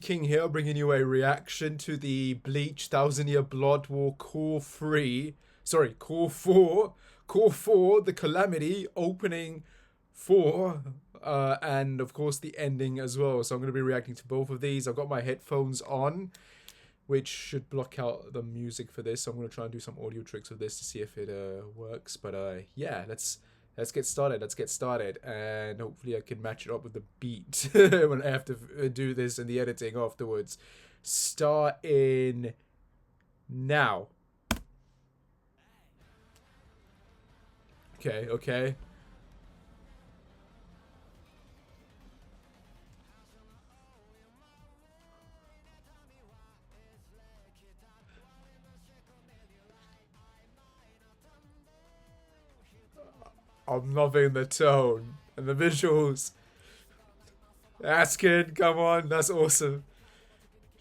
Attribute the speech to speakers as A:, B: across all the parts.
A: King here, bringing you a reaction to the Bleach Thousand Year Blood War Cour 3. Sorry, Cour 4. Cour 4, the Calamity, opening 4, and of course the ending as well. So I'm going to be reacting to both of these. I've got my headphones on, which should block out the music for this. So I'm going to try and do some audio tricks with this to see if it works. But yeah, let's get started. Let's get started, and hopefully I can match it up with the beat when I have to do this in the editing afterwards. Start in now. Okay, okay. I'm loving the tone and the visuals. Askin, come on, that's awesome.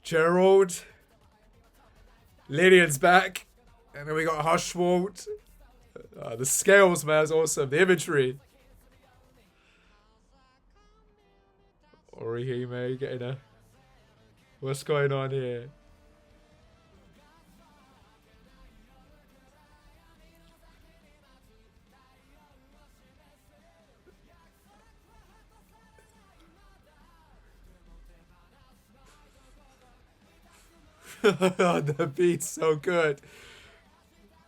A: Gerald, Lydian's back, and then we got Hushwalt. The scales, man, is awesome. The imagery. Orihime getting a. What's going on here? The beat's so good.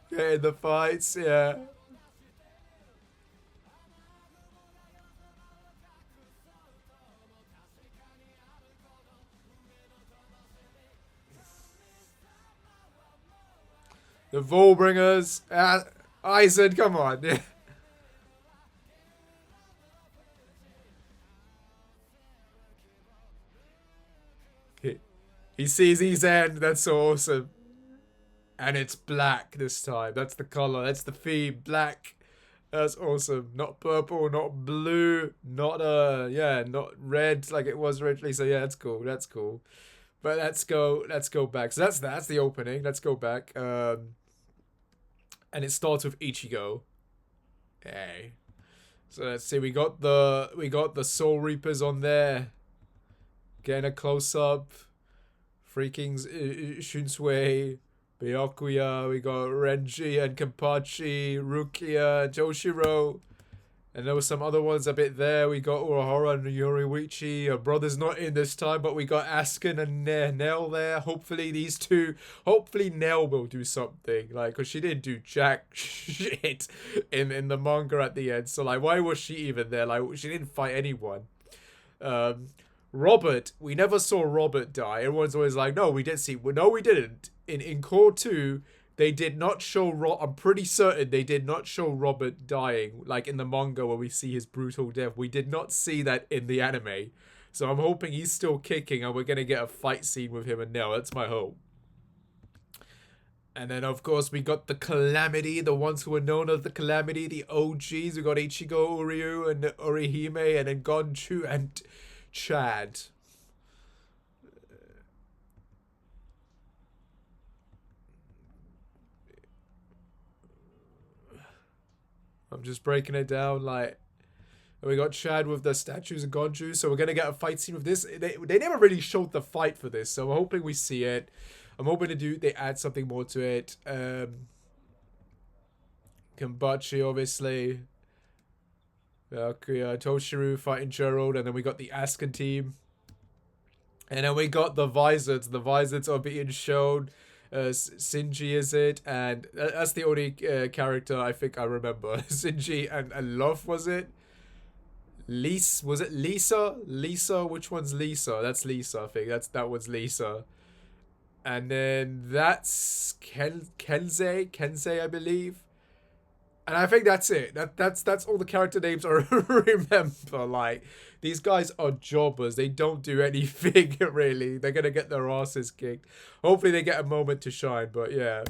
A: Getting the fights, yeah. The Volbringers. Eisen, come on. He sees his end. That's so awesome. And it's black this time. That's the color. That's the theme. Black. That's awesome. Not purple, not blue, not yeah, not red like it was originally. So yeah, that's cool. That's cool. But let's go back. So that's the opening. Let's go back. And it starts with Ichigo. Hey. So let's see. We got the Soul Reapers on there. Getting a close up. Freaking Shunsui, Byakuya, we got Renji and Kenpachi, Rukia, Joshiro, and there were some other ones a bit there. We got Urahara and Yoriwichi. Her brother's not in this time, but we got Askin and Nell there. Hopefully these two, hopefully Nell will do something, like, because she didn't do jack shit in the manga at the end. So, like, why was she even there? Like, she didn't fight anyone. Robert, we never saw Robert die. Everyone's always like, no, we didn't see. No, we didn't. In Cour 2, they did not show I'm pretty certain they did not show Robert dying, like in the manga where we see his brutal death. We did not see that in the anime. So I'm hoping he's still kicking and we're going to get a fight scene with him and Nell. That's my hope. And then, of course, we got the Calamity, the ones who are known as the Calamity, the OGs. We got Ichigo, Uryu, and Orihime, and then Gonchu and Chad. I'm just breaking it down, like, we got Chad with the statues of Gonju, so we're gonna get a fight scene with this. They never really showed the fight for this, so I'm hoping we see it. I'm hoping they add something more to it. Kenpachi, obviously. Toshiru fighting Gerald, and then we got the Askin team. And then we got the Vizards. The Vizards are being shown. Shinji is it, and that's the only character I think I remember. Shinji and Love, was it? Was it Lisa? Lisa, which one's Lisa? That's Lisa, I think. That one's Lisa. And then that's Kensei, I believe. And I think that's it. That's all the character names I remember. Like, these guys are jobbers. They don't do anything, really. They're going to get their asses kicked. Hopefully they get a moment to shine, but yeah.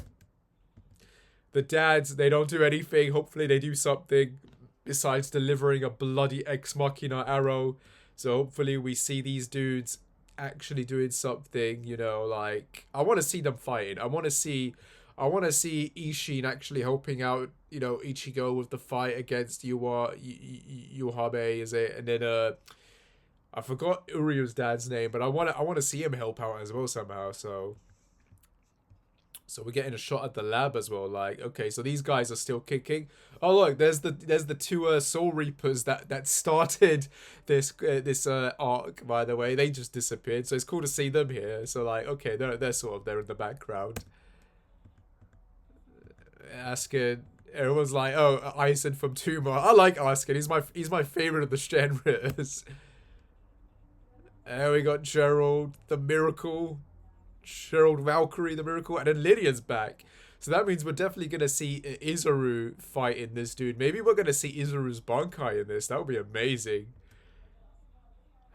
A: The dads, they don't do anything. Hopefully they do something besides delivering a bloody Ex Machina arrow. So hopefully we see these dudes actually doing something, you know, like, I want to see them fighting. I want to see Ishin actually helping out, you know, Ichigo with the fight against Yuhame, is it? And then I forgot Uryu's dad's name, but I want to see him help out as well somehow. So we're getting a shot at the lab as well. Like, okay, so these guys are still kicking. Oh look, there's the two Soul Reapers that started this arc. By the way, they just disappeared. So it's cool to see them here. So like, okay, they're sort of there in the background. Asking, everyone's like, oh, Aizen from Tuma. I like Asking. He's my favorite of the Shenrias. And we got Gerald, the Miracle. Gerald Valkyrie, the Miracle, and then Lydia's back. So that means we're definitely going to see Izuru fighting this dude. Maybe we're going to see Izuru's Bankai in this. That would be amazing.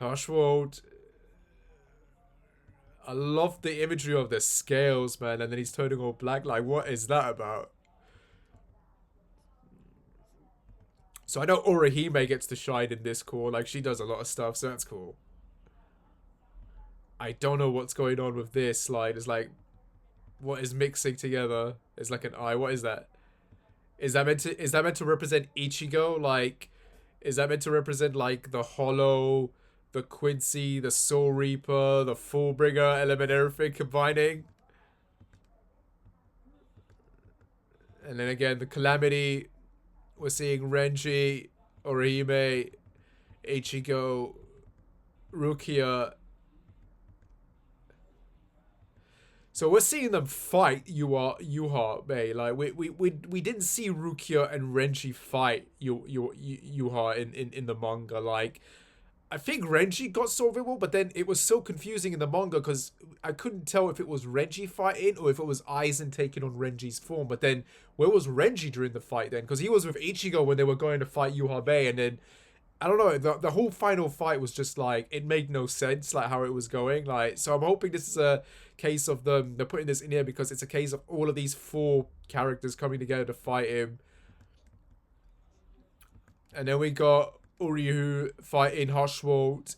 A: Hushwold. I love the imagery of the scales, man. And then he's turning all black. Like, what is that about? So I know Orihime gets to shine in this core. Like, she does a lot of stuff, so that's cool. I don't know what's going on with this. Like, it's like, what is mixing together? It's like an eye. What is that? Is that meant to represent Ichigo? Like, is that meant to represent like the Hollow, the Quincy, the Soul Reaper, the Fullbringer element, everything combining? And then again, the Calamity. We're seeing Renji, Orihime, Ichigo, Rukia. So we're seeing them fight Yuha May. Like we didn't see Rukia and Renji fight Yuha in the manga. Like, I think Renji got solvable, but then it was so confusing in the manga because I couldn't tell if it was Renji fighting or if it was Aizen taking on Renji's form. But then where was Renji during the fight then? Because he was with Ichigo when they were going to fight Yuha May, and then I don't know, the whole final fight was just like, it made no sense, like how it was going. Like, so I'm hoping this is a case of they're putting this in here because it's a case of all of these four characters coming together to fight him. And then we got Uryu fighting Hushwold.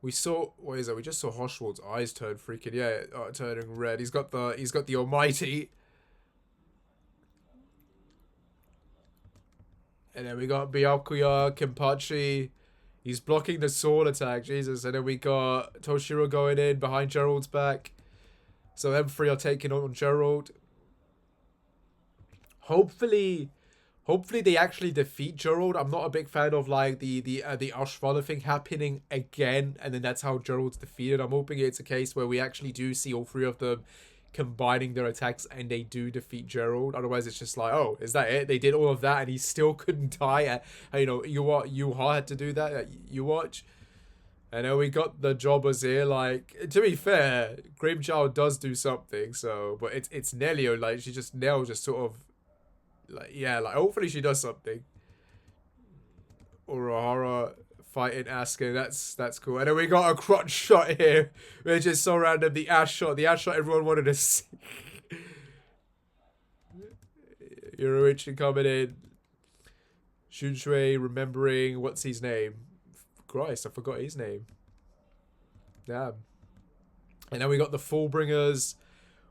A: We saw, what is it? We just saw Hushwold's eyes turn freaking, turning red. He's got the Almighty. And then we got Byakuya, Kenpachi. He's blocking the sword attack, Jesus. And then we got Toshiro going in behind Gerald's back. So them three are taking on Gerald. Hopefully they actually defeat Gerald. I'm not a big fan of like the Ashvala thing happening again, and then that's how Gerald's defeated. I'm hoping it's a case where we actually do see all three of them combining their attacks and they do defeat Gerald. Otherwise it's just like, oh, is that it? They did all of that and he still couldn't die. Yuha had to do that. You watch. And then we got the jobbers here. Like, to be fair, Grimchild does do something. So, but it's Nelio. Like, she just sort of, like, yeah, like hopefully she does something. Urahara fighting Asuka. That's cool. And then we got a crotch shot here, which is so random. The ass shot everyone wanted to see. Yoruichi coming in. Shunshui remembering what's his name. Christ, I forgot his name. Damn. And then we got the Fullbringers.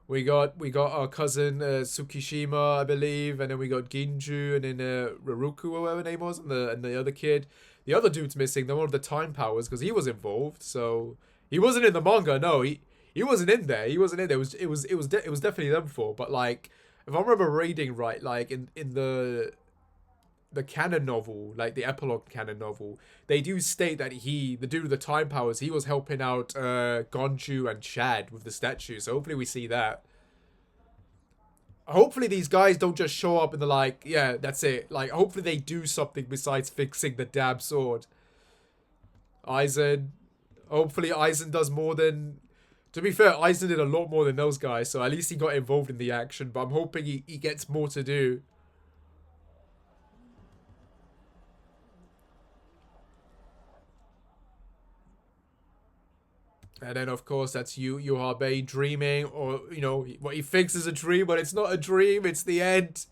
A: We got our cousin Tsukishima, I believe, and then we got Ginju, and then Raruku, or whatever her name was, and the other kid. The other dude's missing. The one of the time powers, because he was involved. So he wasn't in the manga. No, he wasn't in there. He wasn't in there. It was definitely them four. But like, if I remember reading right, like in the canon novel, like the epilogue canon novel, they do state that the dude with the time powers, he was helping out Gonju and Chad with the statue. So hopefully we see that. Hopefully these guys don't just show up and they're like, yeah, that's it. Like, hopefully they do something besides fixing the damn sword. Aizen. Hopefully Aizen does more than... To be fair, Aizen did a lot more than those guys, so at least he got involved in the action, but I'm hoping he gets more to do. And then, of course, that's Yuhabe dreaming, or, what he thinks is a dream, but it's not a dream, it's the end.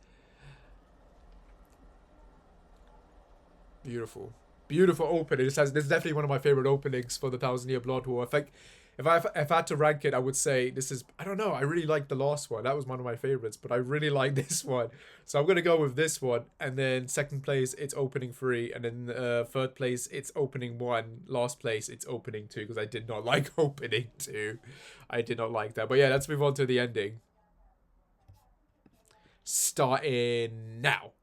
A: Beautiful. Beautiful opening. This is definitely one of my favorite openings for the 1,000 Year Blood War. I think if I had to rank it, I would say this is, I don't know, I really like the last one. That was one of my favorites, but I really like this one. So I'm gonna go with this one, and then second place it's opening 3, and then third place it's opening 1, last place it's opening 2, because I did not like opening 2. I did not like that. But yeah, let's move on to the ending. Starting now.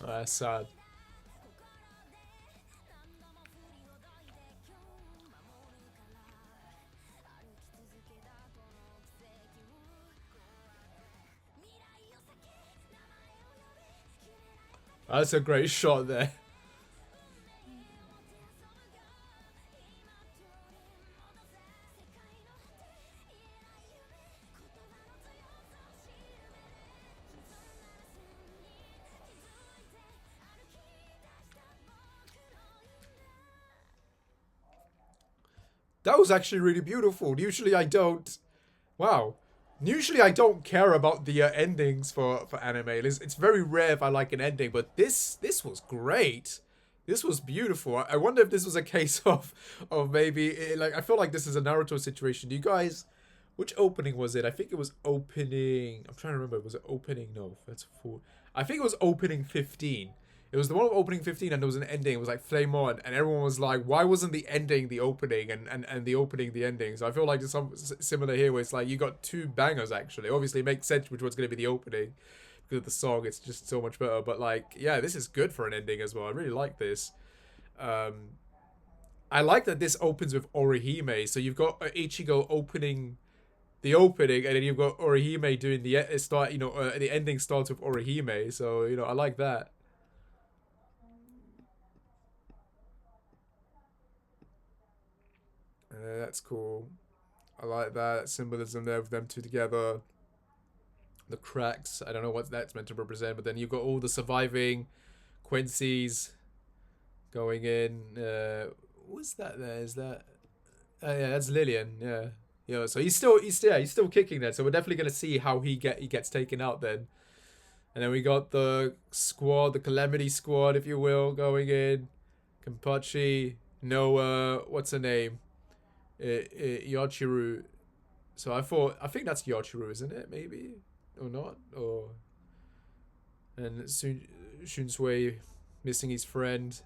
A: That's sad. That's a great shot there. That was actually really beautiful. Usually I don't. Wow. Usually I don't care about the endings for anime. It's very rare if I like an ending, but this was great. This was beautiful. I wonder if this was a case of maybe like, I feel like this is a Naruto situation. Do you guys, which opening was it? I think it was opening. I'm trying to remember. Was it opening? No, that's 4. I think it was opening 15. It was the one of opening 15, and there was an ending. It was like Flame On, and everyone was like, why wasn't the ending the opening, and the opening the ending? So I feel like there's some similar here, where it's like you got 2 bangers, actually. Obviously, it makes sense which one's going to be the opening, because of the song. It's just so much better. But like, yeah, this is good for an ending as well. I really like this. Um, I like that this opens with Orihime. So you've got Ichigo opening the opening, and then you've got Orihime doing the start. The ending starts with Orihime. So I like that. That's cool. I like that symbolism there of them two together. The cracks. I don't know what that's meant to represent, but then you've got all the surviving Quincy's going in. What's that? There is that. Yeah, that's Lillian. Yeah, So he's still kicking there. So we're definitely gonna see how he gets taken out then. And then we got the squad, the Calamity squad, if you will, going in. Kenpachi, Noah, what's her name? Yachiru. So I think that's Yachiru, isn't it? Maybe or not, or and Shunsui missing his friend,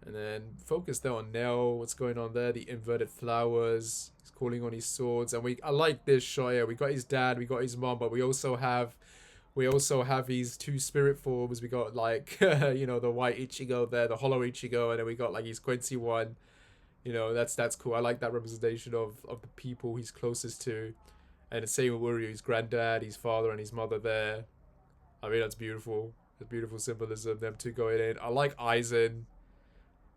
A: and then focus there on Nell. What's going on there? The inverted flowers. He's calling on his swords, and I like this shot here. We got his dad, we got his mom, but we also have his 2 spirit forms. We got like the white Ichigo there, the hollow Ichigo, and then we got like his Quincy one. That's cool. I like that representation of the people he's closest to. And the same with Uryu, his granddad, his father, and his mother there. I mean, that's beautiful. The beautiful symbolism, them two going in. I like Aizen.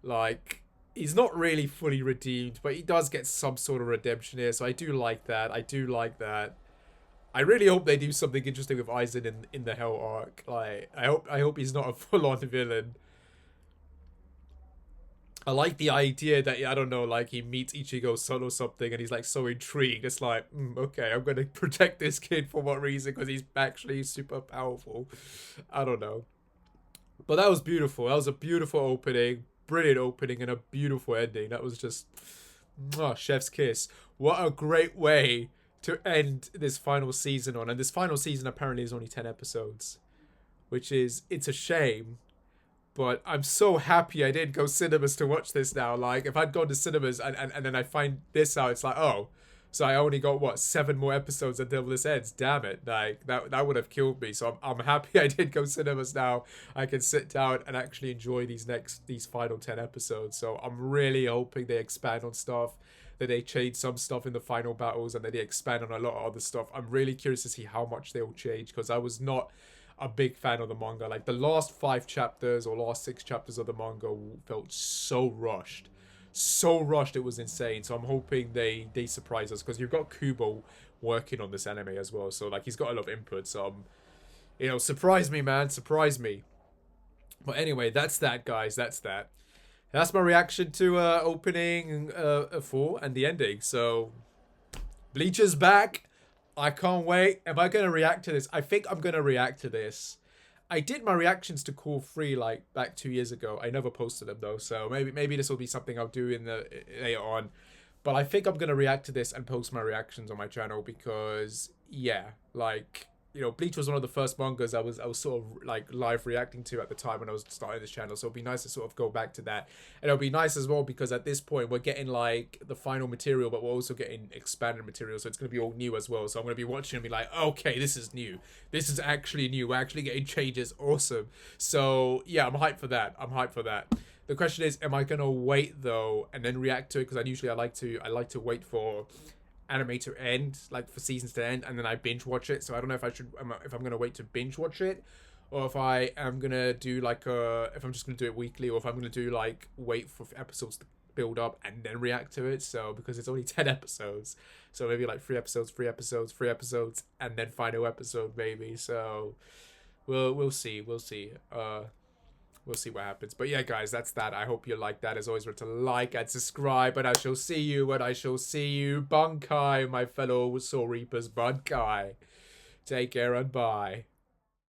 A: Like, he's not really fully redeemed, but he does get some sort of redemption here, so I do like that. I really hope they do something interesting with Aizen in the Hell arc. Like, I hope he's not a full-on villain. I like the idea that, I don't know, like he meets Ichigo's son or something, and he's like so intrigued. It's like, okay, I'm gonna protect this kid for what reason? Because he's actually super powerful. I don't know. But that was beautiful. That was a beautiful opening, brilliant opening, and a beautiful ending. That was just, chef's kiss. What a great way to end this final season on. And this final season apparently is only 10 episodes, it's a shame. But I'm so happy I didn't go cinemas to watch this now. Like, if I'd gone to cinemas and then I find this out, it's like, oh, So I only got what 7 more episodes until this ends. Damn it! Like that would have killed me. So I'm happy I did go cinemas now. I can sit down and actually enjoy these final 10 episodes. So I'm really hoping they expand on stuff, that they change some stuff in the final battles, and that they expand on a lot of other stuff. I'm really curious to see how much they will change, because I was not a big fan of the manga. Like the last 5 chapters or last 6 chapters of the manga felt so rushed, so rushed, it was insane. So I'm hoping they surprise us, because you've got Kubo working on this anime as well, so like he's got a lot of input. So surprise me, man, surprise me. But anyway, that's that, guys. That's my reaction to opening 4 and the ending. So Bleach is back. I can't wait. Am I gonna react to this? I think I'm gonna react to this. I did my reactions to Cour 3 like back 2 years ago. I never posted them though, so maybe this will be something I'll do in the later on. But I think I'm gonna react to this and post my reactions on my channel, because yeah, like, Bleach was one of the first mangas I was sort of like live reacting to at the time when I was starting this channel. So it'd be nice to sort of go back to that. And it'll be nice as well, because at this point we're getting like the final material, but we're also getting expanded material. So it's going to be all new as well. So I'm going to be watching and be like, okay, this is new. This is actually new. We're actually getting changes. Awesome. So yeah, I'm hyped for that. The question is, am I going to wait though and then react to it? Because I like to wait for anime to end, like for seasons to end, and then I binge watch it. So I don't know if I'm gonna wait to binge watch it, or if I am gonna do if I'm just gonna do it weekly, or if I'm gonna do like wait for episodes to build up and then react to it. So because it's only 10 episodes, so maybe like 3 episodes, and then final episode maybe. So we'll see. We'll see what happens. But yeah, guys, that's that. I hope you like that. As always, remember to like and subscribe. And I shall see you when I shall see you. Bunkai, my fellow Soul Reapers. Bunkai. Take care and bye.